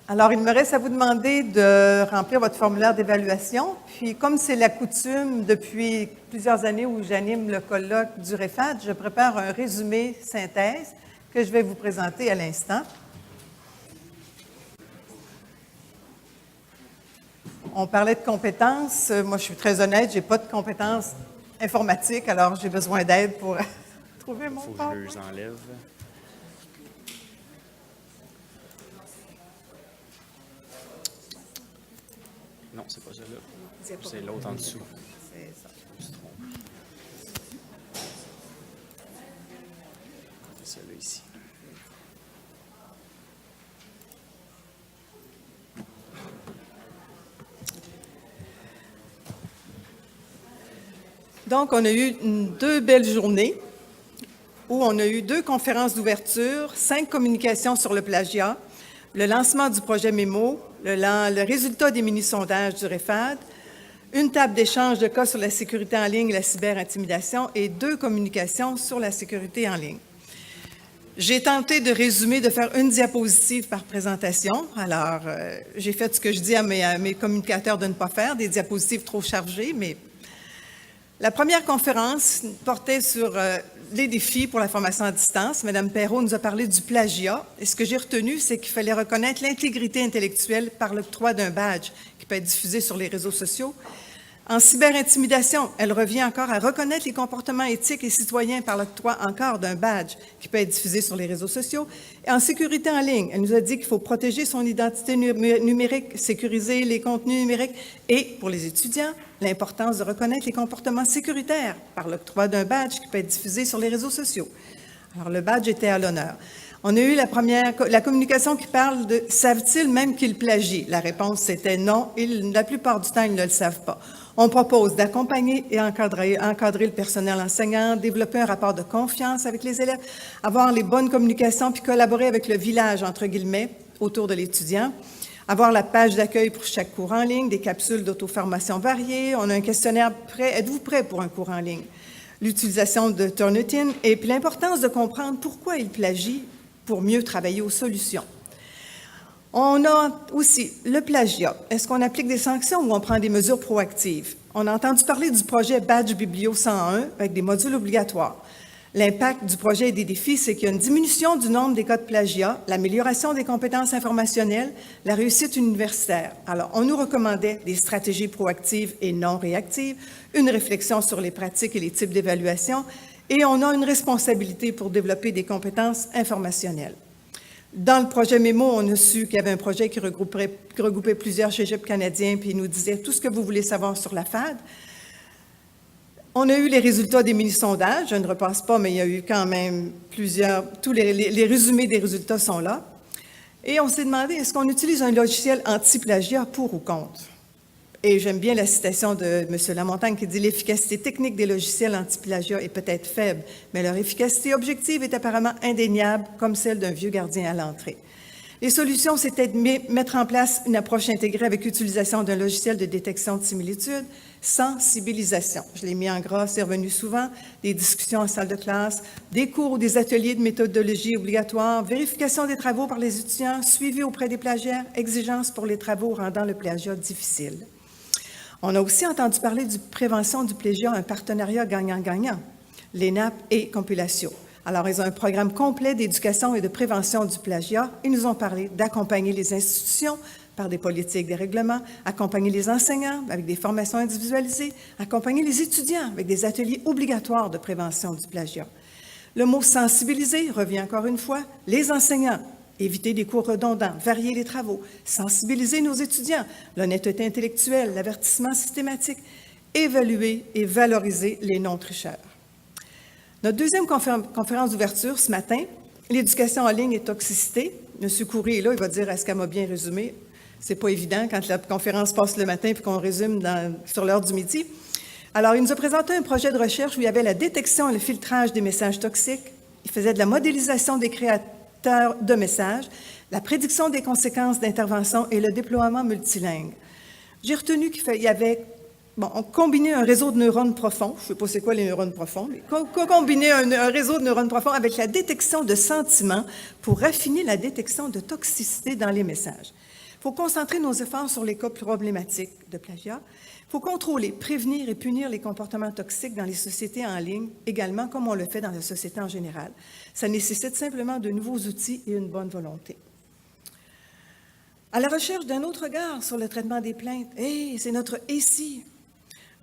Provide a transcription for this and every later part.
Alors, il me reste à vous demander de remplir votre formulaire d'évaluation. Puis, comme c'est la coutume depuis plusieurs années où j'anime le colloque du REFAD, je prépare un résumé synthèse que je vais vous présenter à l'instant. On parlait de compétences. Moi, je suis très honnête, je n'ai pas de compétences informatiques, alors j'ai besoin d'aide pour trouver mon compte. Il faut que je les enlève. Non, c'est pas celui-là. C'est l'autre en dessous. C'est ça. Je me suis trompé. C'est celui-là ici. Donc, on a eu deux belles journées où on a eu 2 conférences d'ouverture, 5 communications sur le plagiat, le lancement du projet MEMO, le résultat des mini-sondages du REFAD, une table d'échange de cas sur la sécurité en ligne et la cyberintimidation et 2 communications sur la sécurité en ligne. J'ai tenté de résumer, de faire une diapositive par présentation. Alors, j'ai fait ce que je dis à mes communicateurs de ne pas faire, des diapositives trop chargées, mais la première conférence portait sur les défis pour la formation à distance. Mme Perrault nous a parlé du plagiat. Et ce que j'ai retenu, c'est qu'il fallait reconnaître l'intégrité intellectuelle par l'octroi d'un badge qui peut être diffusé sur les réseaux sociaux. En cyberintimidation, elle revient encore à reconnaître les comportements éthiques et citoyens par l'octroi encore d'un badge qui peut être diffusé sur les réseaux sociaux. Et en sécurité en ligne, elle nous a dit qu'il faut protéger son identité numérique, sécuriser les contenus numériques et, pour les étudiants, l'importance de reconnaître les comportements sécuritaires par l'octroi d'un badge qui peut être diffusé sur les réseaux sociaux. Alors, le badge était à l'honneur. On a eu la communication qui parle de « savent-ils même qu'ils plagient ?» La réponse, c'était non. La plupart du temps, ils ne le savent pas. On propose d'accompagner et encadrer le personnel enseignant, développer un rapport de confiance avec les élèves, avoir les bonnes communications, puis collaborer avec le village, entre guillemets, autour de l'étudiant, avoir la page d'accueil pour chaque cours en ligne, des capsules d'auto-formation variées, on a un questionnaire prêt. Êtes-vous prêt pour un cours en ligne? L'utilisation de Turnitin et puis l'importance de comprendre pourquoi ils plagient pour mieux travailler aux solutions. On a aussi le plagiat. Est-ce qu'on applique des sanctions ou on prend des mesures proactives? On a entendu parler du projet Badge Biblio 101 avec des modules obligatoires. L'impact du projet et des défis, c'est qu'il y a une diminution du nombre des cas de plagiat, l'amélioration des compétences informationnelles, la réussite universitaire. Alors, on nous recommandait des stratégies proactives et non réactives, une réflexion sur les pratiques et les types d'évaluation, et on a une responsabilité pour développer des compétences informationnelles. Dans le projet MEMO, on a su qu'il y avait un projet qui regroupait plusieurs cégeps canadiens, puis il nous disait tout ce que vous voulez savoir sur la FAD. On a eu les résultats des mini-sondages. Je ne repasse pas, mais il y a eu quand même tous les résumés des résultats sont là. Et on s'est demandé, est-ce qu'on utilise un logiciel anti-plagiat pour ou contre? Et j'aime bien la citation de M. Lamontagne qui dit « L'efficacité technique des logiciels anti-plagiat est peut-être faible, mais leur efficacité objective est apparemment indéniable, comme celle d'un vieux gardien à l'entrée. » Les solutions, c'était de mettre en place une approche intégrée avec l'utilisation d'un logiciel de détection de similitudes, sensibilisation. Je l'ai mis en gras, c'est revenu souvent, des discussions en salle de classe, des cours ou des ateliers de méthodologie obligatoires, vérification des travaux par les étudiants, suivi auprès des plagiaires, exigences pour les travaux rendant le plagiat difficile. On a aussi entendu parler de prévention du plagiat, un partenariat gagnant-gagnant, l'ENAP et Compilatio. Alors, ils ont un programme complet d'éducation et de prévention du plagiat. Ils nous ont parlé d'accompagner les institutions par des politiques, des règlements, accompagner les enseignants avec des formations individualisées, accompagner les étudiants avec des ateliers obligatoires de prévention du plagiat. Le mot « sensibiliser » revient encore une fois. Les enseignants, éviter des cours redondants, varier les travaux, sensibiliser nos étudiants, l'honnêteté intellectuelle, l'avertissement systématique, évaluer et valoriser les non-tricheurs. Notre deuxième conférence d'ouverture ce matin, l'éducation en ligne et toxicité. M. Coury est là, il va dire est-ce qu'elle m'a bien résumé. C'est pas évident quand la conférence passe le matin puis qu'on résume sur l'heure du midi. Alors, il nous a présenté un projet de recherche où il y avait la détection et le filtrage des messages toxiques. Il faisait de la modélisation des créateurs de messages, la prédiction des conséquences d'intervention et le déploiement multilingue. J'ai retenu qu'il y avait bon, on combinait un réseau de neurones profonds, je ne sais pas c'est quoi les neurones profonds, mais combiner un réseau de neurones profonds avec la détection de sentiments pour raffiner la détection de toxicité dans les messages. Il faut concentrer nos efforts sur les cas problématiques de plagiat. Il faut contrôler, prévenir et punir les comportements toxiques dans les sociétés en ligne, également comme on le fait dans la société en général. Ça nécessite simplement de nouveaux outils et une bonne volonté. À la recherche d'un autre regard sur le traitement des plaintes, c'est notre « et si ».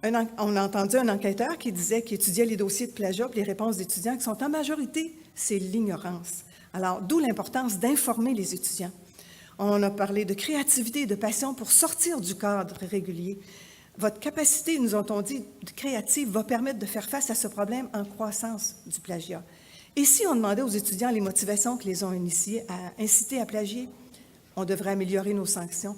On a entendu un enquêteur qui disait qu'il étudiait les dossiers de plagiat et les réponses d'étudiants qui sont en majorité, c'est l'ignorance. Alors, d'où l'importance d'informer les étudiants. On a parlé de créativité et de passion pour sortir du cadre régulier. Votre capacité, nous a-t-on dit, créative va permettre de faire face à ce problème en croissance du plagiat. Et si on demandait aux étudiants les motivations qui les ont incités à plagier, on devrait améliorer nos sanctions.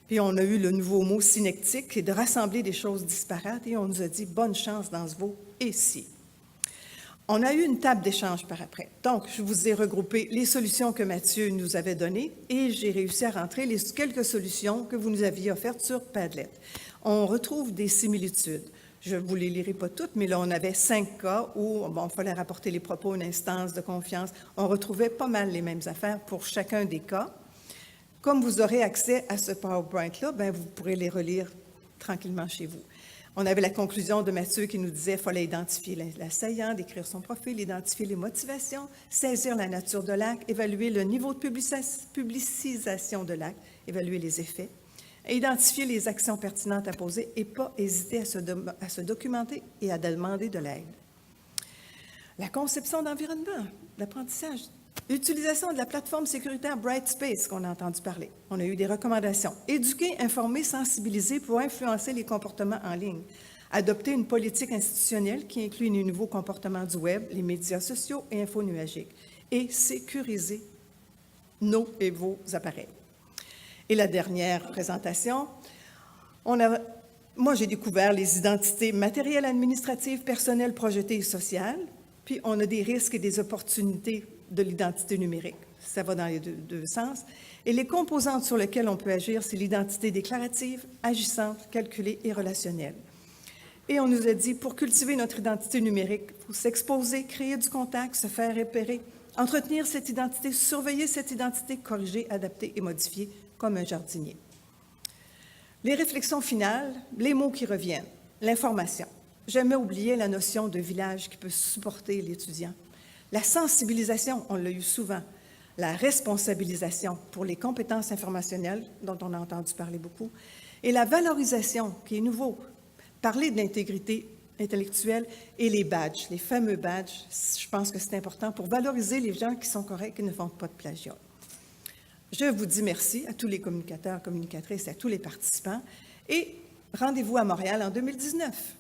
Puis on a eu le nouveau mot synectique, qui est de rassembler des choses disparates, et on nous a dit « bonne chance dans ce veau et si ». On a eu une table d'échange par après. Donc, je vous ai regroupé les solutions que Mathieu nous avait données et j'ai réussi à rentrer les quelques solutions que vous nous aviez offertes sur Padlet. On retrouve des similitudes. Je ne vous les lirai pas toutes, mais là, on avait 5 cas où il fallait rapporter les propos à une instance de confiance. On retrouvait pas mal les mêmes affaires pour chacun des cas. Comme vous aurez accès à ce PowerPoint-là, vous pourrez les relire tranquillement chez vous. On avait la conclusion de Mathieu qui nous disait qu'il fallait identifier l'assaillant, décrire son profil, identifier les motivations, saisir la nature de l'acte, évaluer le niveau de publicisation de l'acte, évaluer les effets, identifier les actions pertinentes à poser et pas hésiter à se documenter et à demander de l'aide. La conception d'environnement, l'apprentissage, l'utilisation de la plateforme sécuritaire Brightspace qu'on a entendu parler. On a eu des recommandations. Éduquer, informer, sensibiliser pour influencer les comportements en ligne. Adopter une politique institutionnelle qui inclut les nouveaux comportements du Web, les médias sociaux et infos nuagiques. Et sécuriser nos et vos appareils. Et la dernière présentation, moi j'ai découvert les identités matérielles, administratives, personnelles, projetées et sociales. Puis on a des risques et des opportunités de l'identité numérique. Ça va dans les deux sens. Et les composantes sur lesquelles on peut agir, c'est l'identité déclarative, agissante, calculée et relationnelle. Et on nous a dit, pour cultiver notre identité numérique, il faut s'exposer, créer du contact, se faire repérer, entretenir cette identité, surveiller cette identité, corriger, adapter et modifier comme un jardinier. Les réflexions finales, les mots qui reviennent, l'information. Jamais oublier la notion de village qui peut supporter l'étudiant. La sensibilisation, on l'a eu souvent. La responsabilisation pour les compétences informationnelles, dont on a entendu parler beaucoup. Et la valorisation, qui est nouveau. Parler de l'intégrité intellectuelle et les badges, les fameux badges. Je pense que c'est important pour valoriser les gens qui sont corrects et ne font pas de plagiat. Je vous dis merci à tous les communicateurs, communicatrices et à tous les participants. Et rendez-vous à Montréal en 2019.